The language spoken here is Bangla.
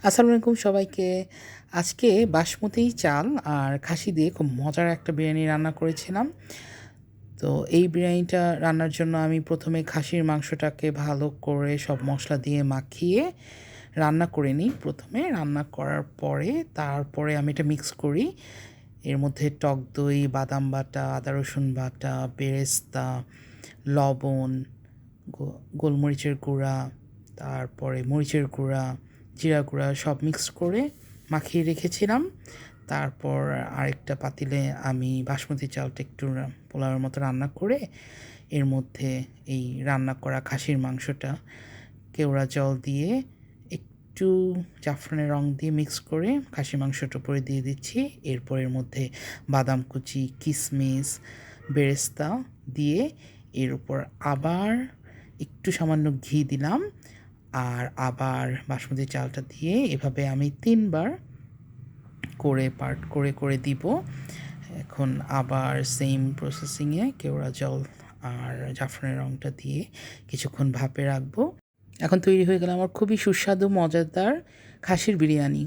আসসালামু আলাইকুম সবাইকে। আজকে বাসমতি চাল আর খাসি দিয়ে খুব মজার একটা বিরিয়ানি রান্না করেছিলাম। তো এই বিরিয়ানিটা রান্নার জন্য আমি প্রথমে খাসির মাংসটাকে ভালো করে সব মশলা দিয়ে মাখিয়ে রান্না করে নিই। প্রথমে রান্না করার পরে তারপরে আমি এটা মিক্স করি। এর মধ্যে টক দই, বাদাম বাটা, আদা রসুন বাটা, বেরেস্তা, লবণ, গোলমরিচের গুঁড়া, তারপরে মরিচের গুঁড়া, জিরা গুঁড়া সব মিক্স করে মাখিয়ে রেখেছিলাম। তারপর আরেকটা পাতিলে আমি বাসমতি চালটা একটু পোলাওয়ের মতো রান্না করে এর মধ্যে এই রান্না করা খাসির মাংসটা কেওড়া জল দিয়ে একটু জাফরানের রং দিয়ে মিক্স করে খাসির মাংসটার উপরে দিয়ে দিচ্ছি। এরপর এর মধ্যে বাদাম কুচি, কিশমিশ, বেরেস্তা দিয়ে এর উপর আবার একটু সামান্য ঘি দিলাম। আর আবার বাসমতি চালটা দিয়ে এভাবে আমি ৩ বার করে পার্ট করে করে দিব। এখন আবার সেম প্রসেসিংয়ে কেওড়া জল আর জাফরানের রংটা দিয়ে কিছুক্ষণ ভাপে রাখবো। এখন তৈরি হয়ে গেল আমার খুবই সুস্বাদু মজাদার খাসির বিরিয়ানি।